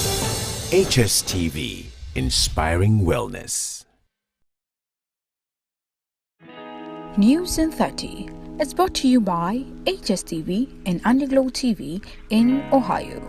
HSTV, inspiring wellness. News in 30 is brought to you by HSTV and Underglow TV in Ohio.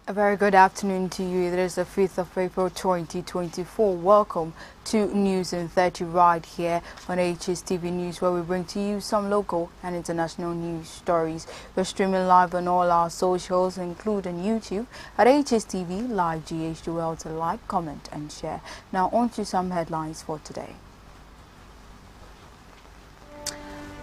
A very good afternoon to you. It is the 5th of April 2024. Welcome to News in 30 right here on HSTV News, where we bring to you some local and international news stories. We're streaming live on all our socials, including YouTube at HSTV Live GH. Do well to like, comment and share. Now on to some headlines for today.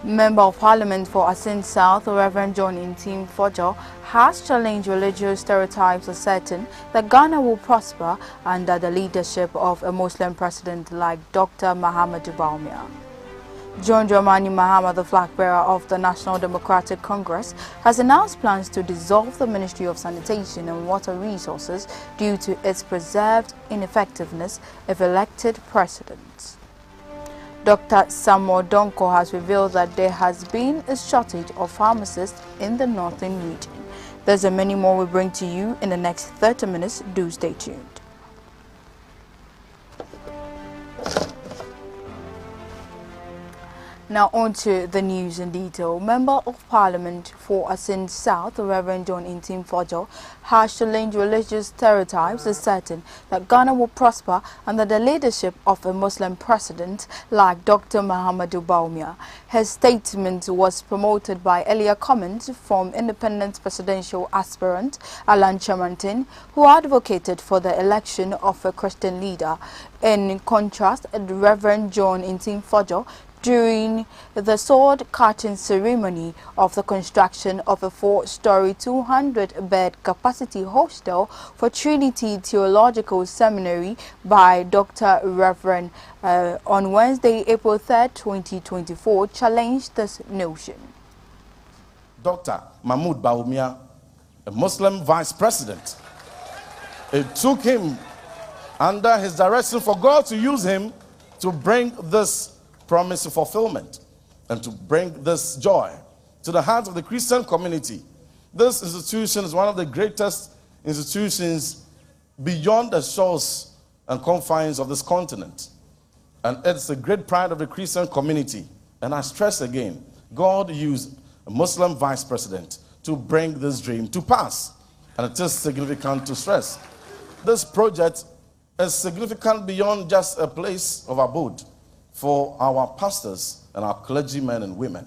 Member of Parliament for Asin South, Reverend John Intim Fojo, has challenged religious stereotypes asserting that Ghana will prosper under the leadership of a Muslim president like Dr. Mahamudu Bawumia. John Dramani Mahama, the flag bearer of the National Democratic Congress, has announced plans to dissolve the Ministry of Sanitation and Water Resources due to its perceived ineffectiveness if elected president. Dr. Samuel Donko has revealed that there has been a shortage of pharmacists in the northern region. There's and many more we bring to you in the next 30 minutes. Do stay tuned. Now on to the news in detail. Member of Parliament for Asin South, Reverend John Intim Fojo, has challenged religious stereotypes asserting that Ghana will prosper under the leadership of a Muslim president like Dr. Mahamudu Bawumia. His statement was promoted by earlier comments from independent presidential aspirant Alan Chamantin, who advocated for the election of a Christian leader. In contrast, Reverend John Intim Fojo, during the sword-cutting ceremony of the construction of a 4-story 200-bed capacity hostel for Trinity Theological Seminary by Dr. Reverend on Wednesday, April 3, 2024, challenged this notion. Dr. Mahamudu Bawumia, a Muslim vice president, it took him under his direction for God to use him to bring this promise to fulfillment and to bring this joy to the hearts of the Christian community. This institution is one of the greatest institutions beyond the shores and confines of this continent. And it's a great pride of the Christian community. And I stress again, God used a Muslim vice president to bring this dream to pass. And it is significant to stress. This project is significant beyond just a place of abode for our pastors and our clergymen and women.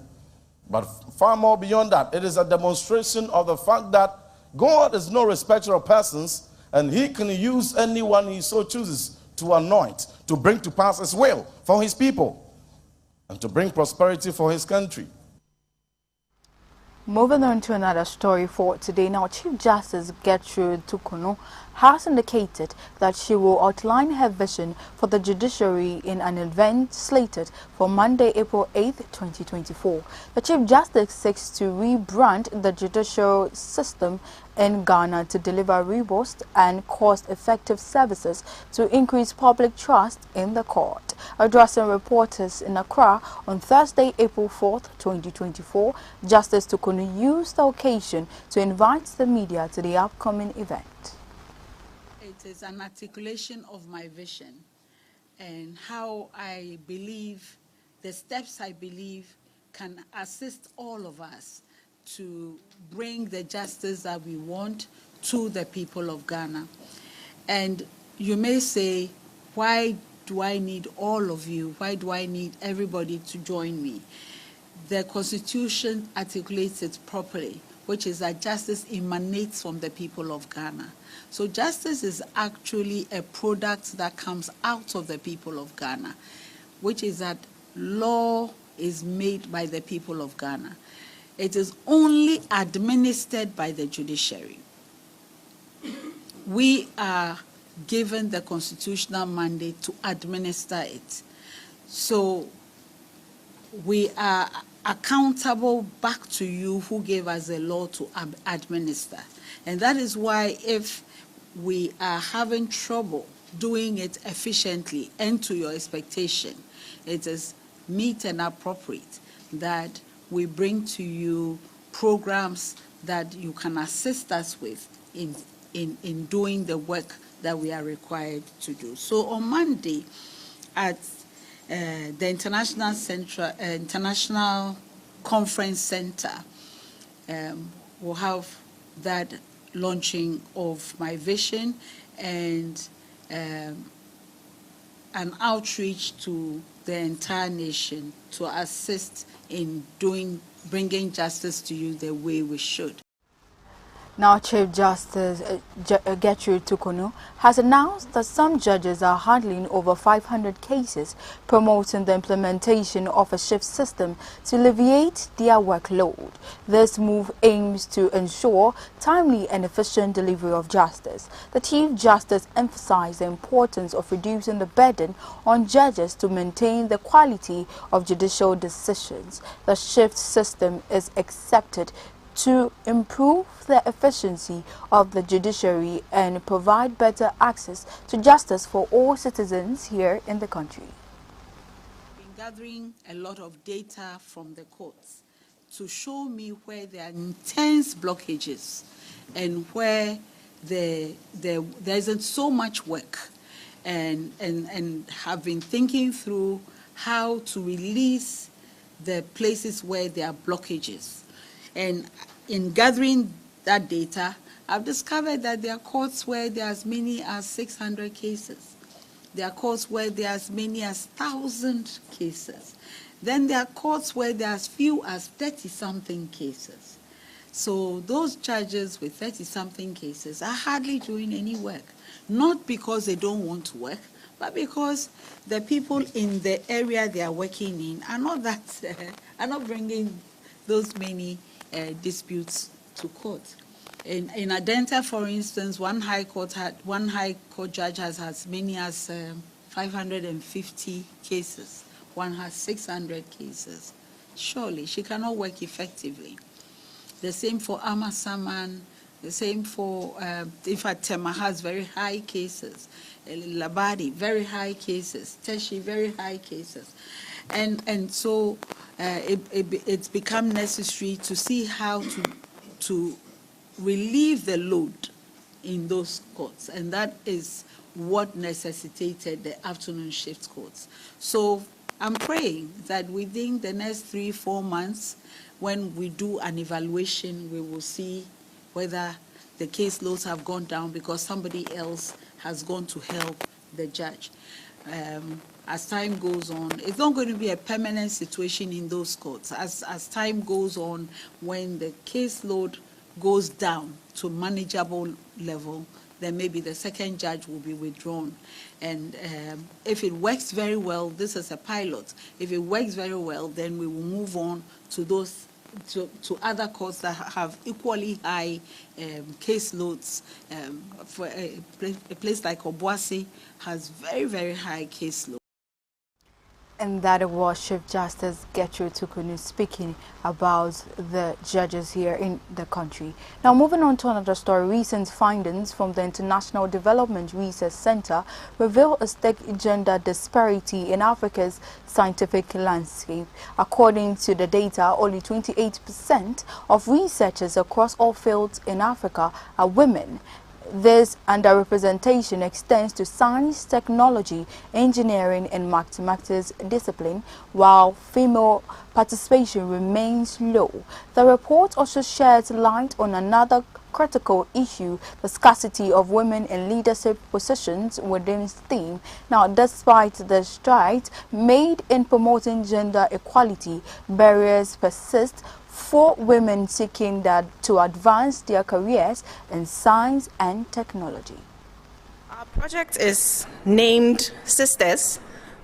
But far more beyond that, it is a demonstration of the fact that God is no respecter of persons, and he can use anyone he so chooses to anoint, to bring to pass his will for his people, and to bring prosperity for his country. Moving on to another story for today. Now, Chief Justice Gertrude Tukono has indicated that she will outline her vision for the judiciary in an event slated for Monday, April 8, 2024. The Chief Justice seeks to rebrand the judicial system in Ghana to deliver robust and cost-effective services to increase public trust in the court. Addressing reporters in Accra on Thursday, April 4, 2024, Justice Tukono used the occasion to invite the media to the upcoming event. It is an articulation of my vision and how I believe, the steps I believe can assist all of us to bring the justice that we want to the people of Ghana. And you may say, why do I need all of you? Why do I need everybody to join me? The Constitution articulates it properly, which is that justice emanates from the people of Ghana. So justice is actually a product that comes out of the people of Ghana, which is that law is made by the people of Ghana. It is only administered by the judiciary. We are given the constitutional mandate to administer it. So we are accountable back to you who gave us the law to administer. And that is why if we are having trouble doing it efficiently and to your expectation, it is meet and appropriate that we bring to you programs that you can assist us with in doing the work that we are required to do. So on Monday at the International Conference Center, we'll have that launching of my vision and an outreach to the entire nation to assist in bringing justice to you the way we should. Now, Chief Justice Gertrude Tukunu has announced that some judges are handling over 500 cases, promoting the implementation of a shift system to alleviate their workload. This move aims to ensure timely and efficient delivery of justice. The Chief Justice emphasized the importance of reducing the burden on judges to maintain the quality of judicial decisions. The shift system is accepted to improve the efficiency of the judiciary and provide better access to justice for all citizens here in the country. I've been gathering a lot of data from the courts to show me where there are intense blockages and where there isn't so much work, and have been thinking through how to release the places where there are blockages. And in gathering that data, I've discovered that there are courts where there are as many as 600 cases. There are courts where there are as many as 1,000 cases. Then there are courts where there are as few as 30-something cases. So those judges with 30-something cases are hardly doing any work, not because they don't want to work, but because the people in the area they are working in are not bringing those many disputes to court. In Adenta, for instance, one high court judge has as many as 550 cases. One has 600 cases. Surely she cannot work effectively. The same for Amasaman. The same for, in fact, Tema has very high cases. Labadi, very high cases. Teshi, very high cases. And so it's become necessary to see how to relieve the load in those courts. And that is what necessitated the afternoon shift courts. So I'm praying that within the next 3-4 months, when we do an evaluation, we will see whether the caseloads have gone down because somebody else has gone to help the judge. As time goes on, it's not going to be a permanent situation in those courts. As time goes on, when the caseload goes down to manageable level, then maybe the second judge will be withdrawn. And if it works very well, this is a pilot. If it works very well, then we will move on to those to other courts that have equally high caseloads. For a place like Obuasi has very, very high caseload. And that was Chief Justice Gertrude Tukunu speaking about the judges here in the country. Now, moving on to another story, recent findings from the International Development Research Center reveal a stark gender disparity in Africa's scientific landscape. According to the data, only 28% of researchers across all fields in Africa are women. This underrepresentation extends to science, technology, engineering, and mathematics discipline, while female participation remains low. The report also sheds light on another critical issue, the scarcity of women in leadership positions within STEAM. Now, despite the strides made in promoting gender equality, barriers persist for women seeking to advance their careers in science and technology. Our project is named SISTERS,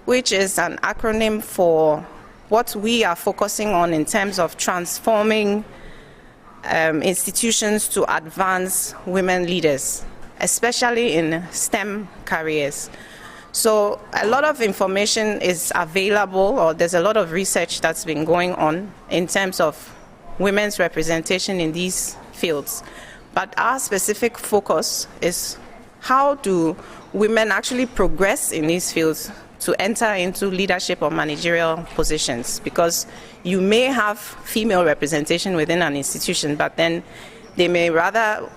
which is an acronym for what we are focusing on in terms of transforming institutions to advance women leaders, especially in STEM careers. So a lot of information is available, or there's a lot of research that's been going on in terms of women's representation in these fields. But our specific focus is how do women actually progress in these fields to enter into leadership or managerial positions, because you may have female representation within an institution, but then they may rather,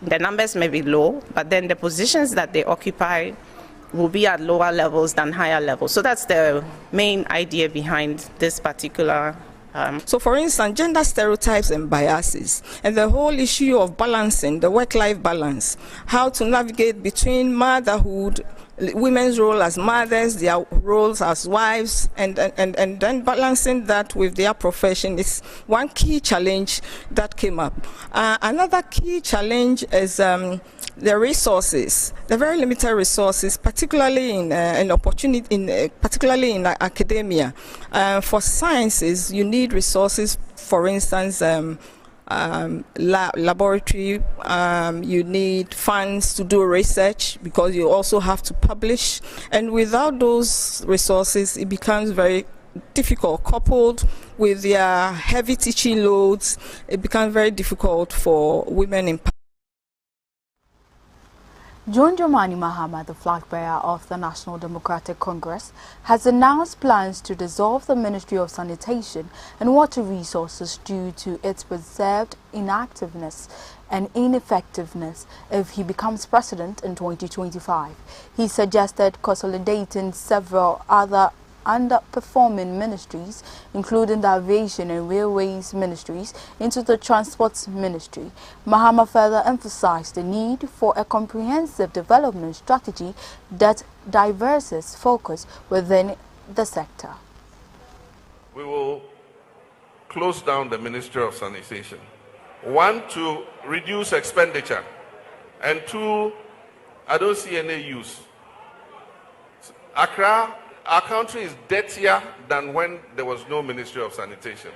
the numbers may be low, but then the positions that they occupy will be at lower levels than higher levels. So that's the main idea behind this particular So for instance, gender stereotypes and biases, and the whole issue of balancing, the work-life balance, how to navigate between motherhood, women's role as mothers, their roles as wives, and then balancing that with their profession is one key challenge that came up. Another key challenge is the resources, the very limited resources, particularly in particularly in academia. For sciences, you need resources. For instance, laboratory, you need funds to do research, because you also have to publish, and without those resources it becomes very difficult. Coupled with their heavy teaching loads, it becomes very difficult for women in. John Dramani Mahama, the flag bearer of the National Democratic Congress, has announced plans to dissolve the Ministry of Sanitation and Water Resources due to its perceived inactiveness and ineffectiveness if he becomes president in 2025. He suggested consolidating several other underperforming ministries, including the Aviation and Railways Ministries, into the Transport Ministry. Mahama further emphasized the need for a comprehensive development strategy that diverses focus within the sector. We will close down the Ministry of Sanitation. One, to reduce expenditure, and two, I don't see any use. Accra, our country is dirtier than when there was no Ministry of Sanitation.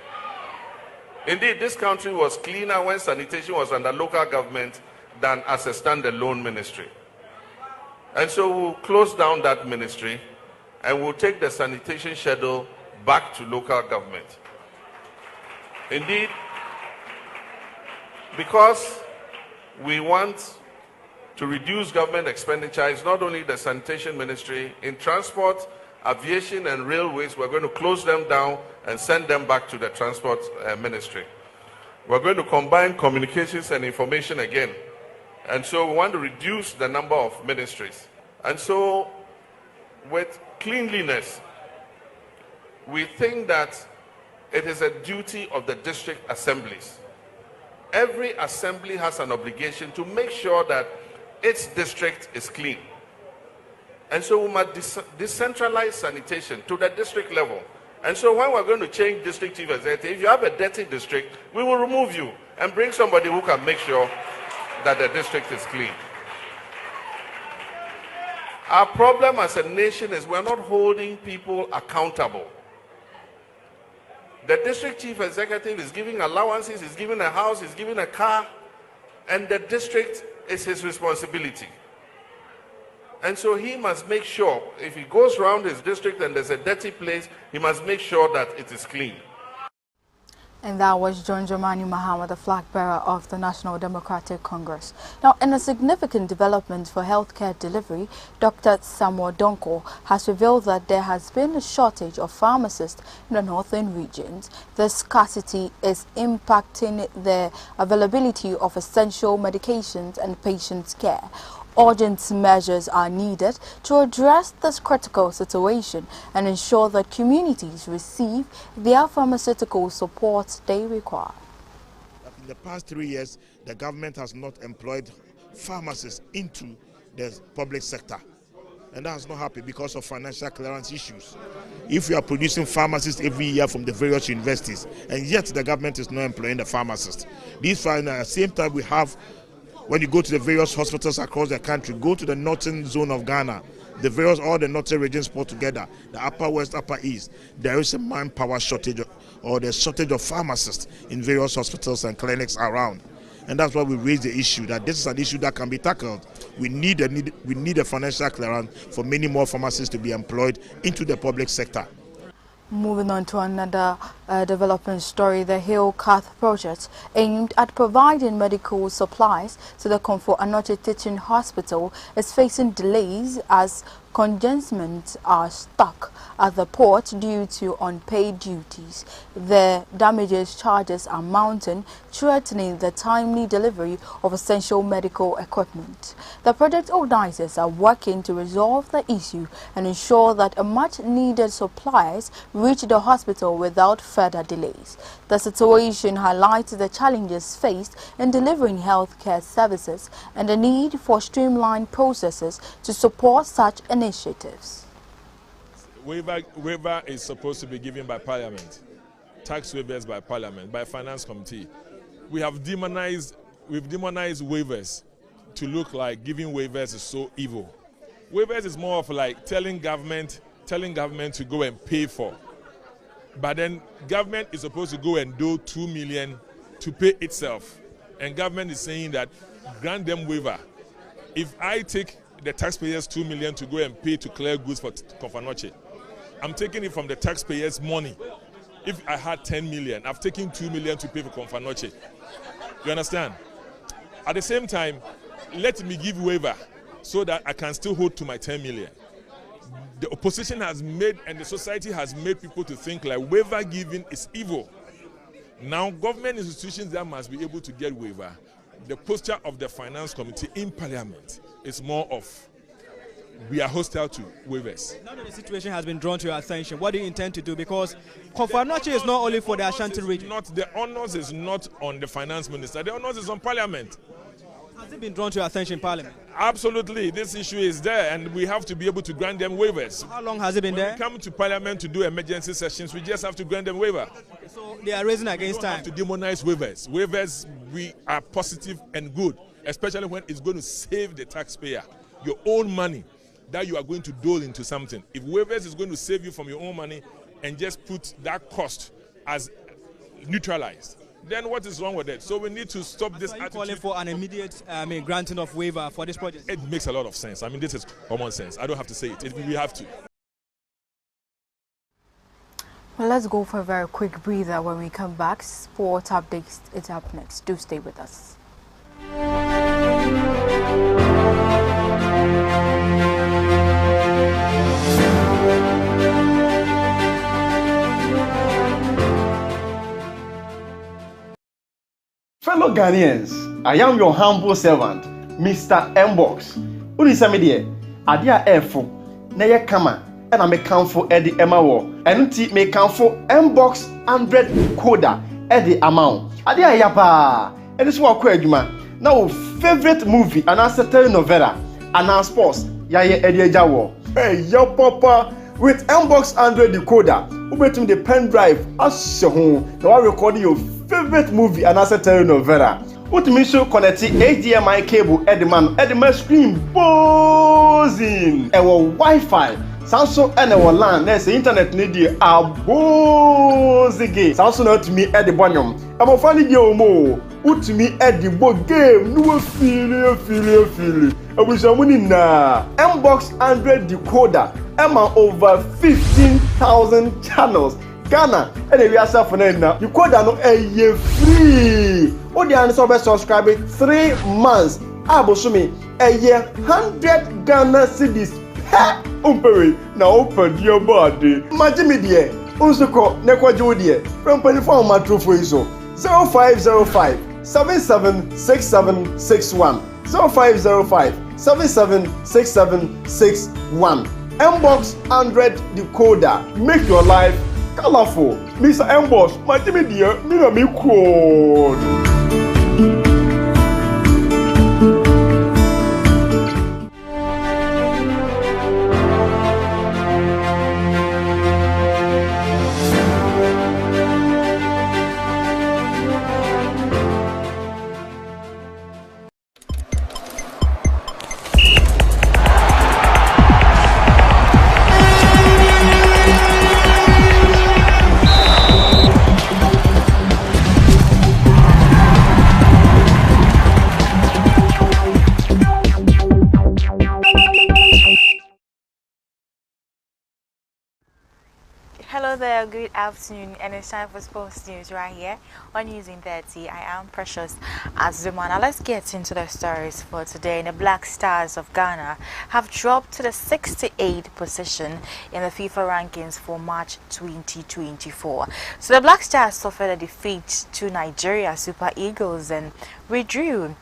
Indeed, this country was cleaner when sanitation was under local government than as a standalone ministry. And so we'll close down that ministry and we'll take the sanitation schedule back to local government. Indeed, because we want to reduce government expenditure, it's not only the sanitation ministry. In transport, aviation and railways, we're going to close them down and send them back to the transport ministry. We're going to combine communications and information again. And so we want to reduce the number of ministries. And so with cleanliness, we think that it is a duty of the district assemblies. Every assembly has an obligation to make sure that its district is clean. And so we must decentralize sanitation to the district level. And so when we're going to change district chief executive, if you have a dirty district, we will remove you and bring somebody who can make sure that the district is clean. Our problem as a nation is we're not holding people accountable. The district chief executive is giving allowances, he's giving a house, he's giving a car, and the district is his responsibility. And so he must make sure, if he goes around his district and there's a dirty place, he must make sure that it is clean. And that was John Dramani Mahama, the flag bearer of the National Democratic Congress. Now, in a significant development for healthcare delivery, Dr. Samuel Donko has revealed that there has been a shortage of pharmacists in the northern regions. The scarcity is impacting the availability of essential medications and patient care. Urgent measures are needed to address this critical situation and ensure that communities receive their pharmaceutical support they require. In the past 3 years, the government has not employed pharmacists into the public sector. And that's not happy because of financial clearance issues. If we are producing pharmacists every year from the various universities, and yet the government is not employing the pharmacists. These at the same time we have, when you go to the various hospitals across the country, go to the northern zone of Ghana, all the northern regions put together, the upper west, upper east, there is a manpower shortage or the shortage of pharmacists in various hospitals and clinics around. And that's why we raise the issue that this is an issue that can be tackled. We need a financial clearance for many more pharmacists to be employed into the public sector. Moving on to another development story, the Hill Cath project aimed at providing medical supplies to the Comfort Anoche Teaching Hospital is facing delays as consignments are stuck at the port due to unpaid duties. The damages charges are mounting, threatening the timely delivery of essential medical equipment. The project organizers are working to resolve the issue and ensure that a much-needed supplies reach the hospital without further delays. The situation highlights the challenges faced in delivering healthcare services and the need for streamlined processes to support such initiatives. Waiver is supposed to be given by Parliament, tax waivers by Parliament, by Finance Committee. We've demonized waivers to look like giving waivers is so evil. Waivers is more of like telling government to go and pay for. But then government is supposed to go and do 2 million to pay itself. And government is saying that grant them waiver. If I take the taxpayers 2 million to go and pay to clear goods for Confanoche, I'm taking it from the taxpayers' money. If I had 10 million, I've taken 2 million to pay for Confanoche. You understand? At the same time, let me give waiver so that I can still hold to my 10 million. The opposition has made and the society has made people to think like waiver giving is evil. Now, government institutions that must be able to get waiver. The posture of the Finance Committee in Parliament is more of we are hostile to waivers. Now that the situation has been drawn to your attention, what do you intend to do? Because Confanoche is not only for the Ashanti region. The honors is not on the Finance Minister. The honors is on Parliament. Has it been drawn to your attention in Parliament? Absolutely. This issue is there and we have to be able to grant them waivers. How long has it been there? When we come to Parliament to do emergency sessions, we just have to grant them waiver. So they are raising against time. We have to demonize waivers. Waivers, we are positive and good, especially when it's going to save the taxpayer. Your own money that you are going to dole into something. If waivers is going to save you from your own money and just put that cost as neutralized, then what is wrong with it? So we need to stop this attitude. Calling for an immediate granting of waiver for this project? It makes a lot of sense. I mean, this is common sense. I don't have to say it. We have to. Well, let's go for a very quick breather. When we come back, sport updates is up next. Do stay with us. Fellow Ghanaians, I am your humble servant, Mr. Mbox. Unisamidie, adia efo, neye kama, and I make for Eddie Emawo, and make for Mbox 100 Koda, Eddie amount. Adia yapa, and this one kwejuma. Now, favorite movie, and answer telenovela, and our sports, Yaya Eddie Jawo. Hey, yo, papa, with Mbox 100 decoder, who between the pen drive, as home, now recording your favorite movie and answer telenovela. What me show connecting HDMI cable Edman screen buzzing. Our Wi-Fi, Samsung and our LAN. There's the internet need a buzzing. Samsung not me at the bottom. I'm a funny deal more. What me at the board game? No feel. I wish I'm winning now. Mbox 100 decoder. Emma over 15,000 channels. Ghana, and if you are suffering now, you could not a year free. Oh, the answer subscribe 3 months. Abosumi a year 100 Ghana cedis per umpere. Now open your body. Majimidie, Usuko, Nequajodie, from 24 Matru for you. 0505 776761 0505 776761. Mbox 100 decoder. Make your life colorful. Mr. Mbox, my Jimmy dear, me quote. good afternoon, and it's time for sports news right here on News in 30. I am Precious Azuma. Now let's get into the stories for today. The Black Stars of Ghana have dropped to the 68th position in the FIFA rankings for March 2024. So the Black Stars suffered a defeat to Nigeria Super Eagles and withdrew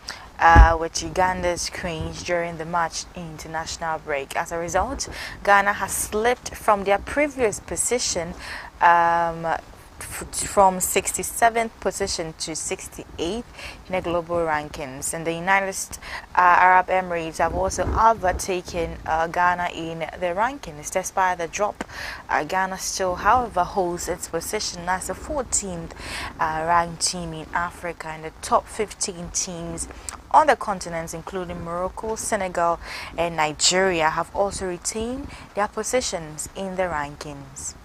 with Uganda's Cranes during the March international break. As a result, Ghana has slipped from their previous position from 67th position to 68th in the global rankings. And the United Arab Emirates have also overtaken Ghana in the rankings. Despite the drop, Ghana still, however, holds its position as the 14th ranked team in Africa, and the top 15 teams on the continent, including Morocco, Senegal, and Nigeria, have also retained their positions in the rankings.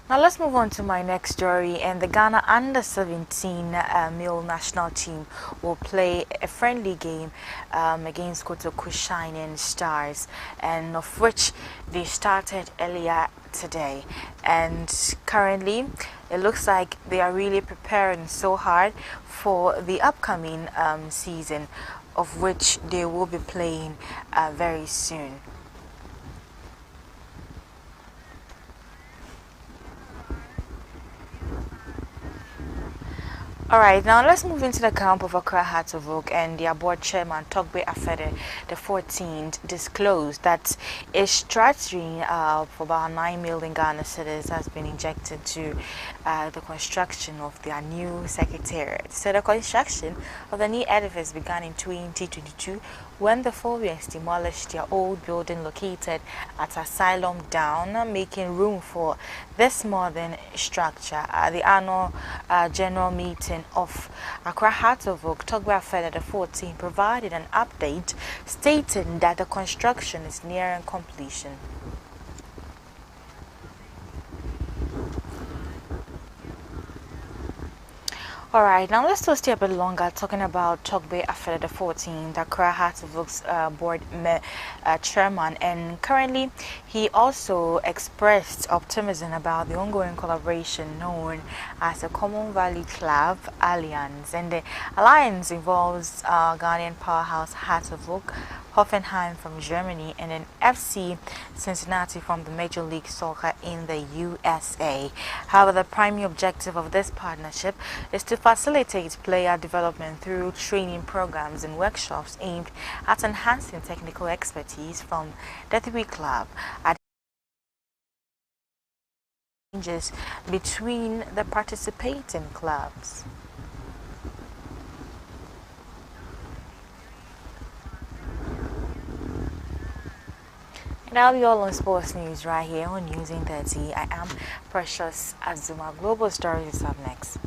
Now let's move on to my next story, and the Ghana Under-17 male national team will play a friendly game against Kotoku Shining Stars, and of which they started earlier today. And currently it looks like they are really preparing so hard for the upcoming season, of which they will be playing very soon. Alright, now let's move into the camp of Accra Hearts of Oak, and their board chairman, Togbe Afede, the 14th, disclosed that a strategy for about 9 million Ghana cedis has been injected to the construction of their new secretariat. So the construction of the new edifice began in 2022 when the Fovians demolished their old building located at Asylum Down, making room for this modern structure. At the annual general meeting of Accra Hearts of Oak, Togbe Afede the 14th provided an update stating that the construction is nearing completion. Alright, now let's still stay a bit longer talking about Togbe Afede the 14th, Accra Hearts of Oak's board chairman, and currently he also expressed optimism about the ongoing collaboration known as the Common Valley Club Alliance, and the alliance involves Ghanaian powerhouse Hearts of Oak, Hoffenheim from Germany, and then FC Cincinnati from the Major League Soccer in the USA. However, the primary objective of this partnership is to facilitate player development through training programs and workshops aimed at enhancing technical expertise from the three clubs. Changes between the participating clubs. And that'll be all on sports news right here on News in 30. I am Precious Azuma. Global Stories is up next.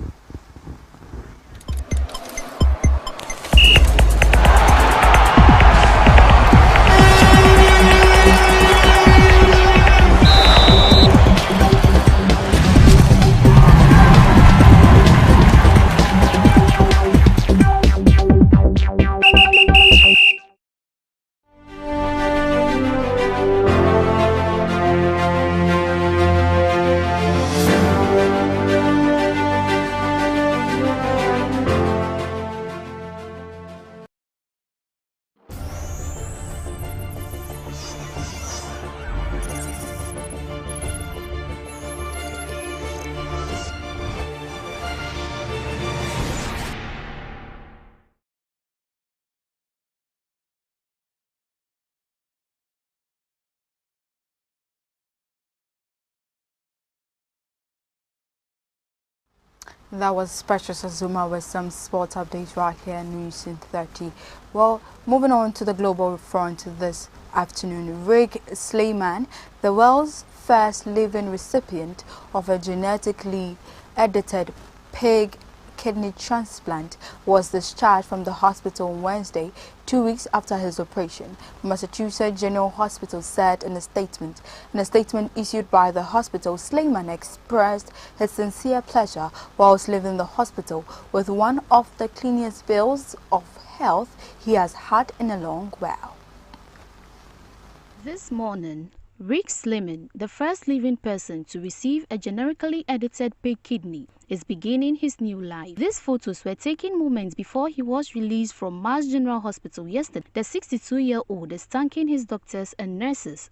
That was Precious Azuma with some sports updates right here in News in 30. Well, moving on to the global front this afternoon, Rick Sleiman, the world's first living recipient of a genetically edited pig kidney transplant, was discharged from the hospital on Wednesday, 2 weeks after his operation, Massachusetts General Hospital said in a statement. In a statement issued by the hospital, Sleiman expressed his sincere pleasure whilst leaving the hospital with one of the cleanest bills of health he has had in a long while. This morning, Rick Sliman, the first living person to receive a generically edited pig kidney, is beginning his new life. These photos were taken moments before he was released from Mass General Hospital yesterday. The 62-year-old is thanking his doctors and nurses.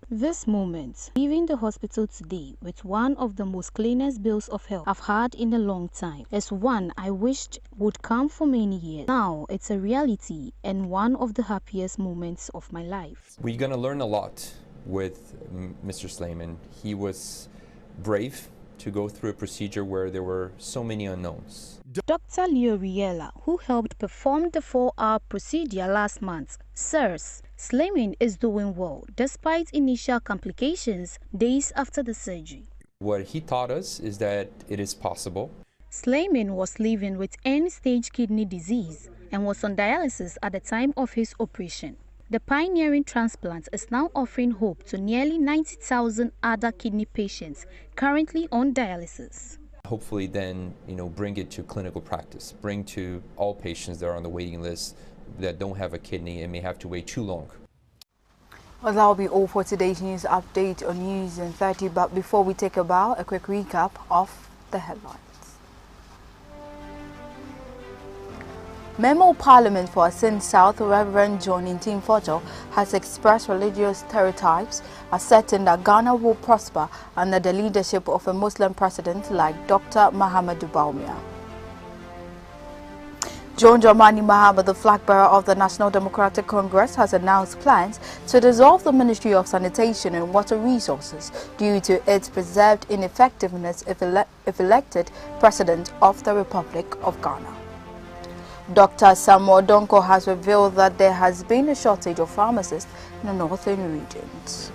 This moment, leaving the hospital today with one of the most cleanest bills of health I've had in a long time. It's one I wished would come for many years. Now it's a reality and one of the happiest moments of my life. We're going to learn a lot with Mr. Slayman. He was brave to go through a procedure where there were so many unknowns. Dr. Leo Riella, who helped perform the 4-hour procedure last month, says Slayman is doing well despite initial complications days after the surgery. What he taught us is that it is possible. Slayman was living with end-stage kidney disease and was on dialysis at the time of his operation. The pioneering transplant is now offering hope to nearly 90,000 other kidney patients currently on dialysis. Hopefully then, bring it to clinical practice, bring to all patients that are on the waiting list that don't have a kidney and may have to wait too long. Well, that will be all for today's news update on News in 30, but before we take a bow, a quick recap of the headlines. Member of Parliament for Asin South, Reverend John Ntimfojo, has expressed religious stereotypes, asserting that Ghana will prosper under the leadership of a Muslim president like Dr. Mahamudu Bawumia. John Dramani Mahama, the flag bearer of the National Democratic Congress, has announced plans to dissolve the Ministry of Sanitation and Water Resources due to its perceived ineffectiveness if elected President of the Republic of Ghana. Dr. Samuel Donko has revealed that there has been a shortage of pharmacists in the northern regions.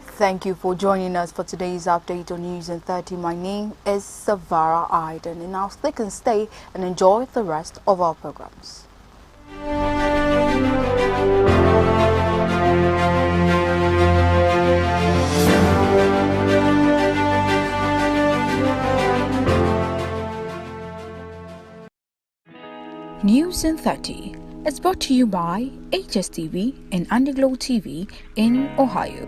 Thank you for joining us for today's update on News in 30. My name is Savara Aiden, and now click and stay and enjoy the rest of our programs. News in 30 is brought to you by HSTV and Underglow TV in Ohio.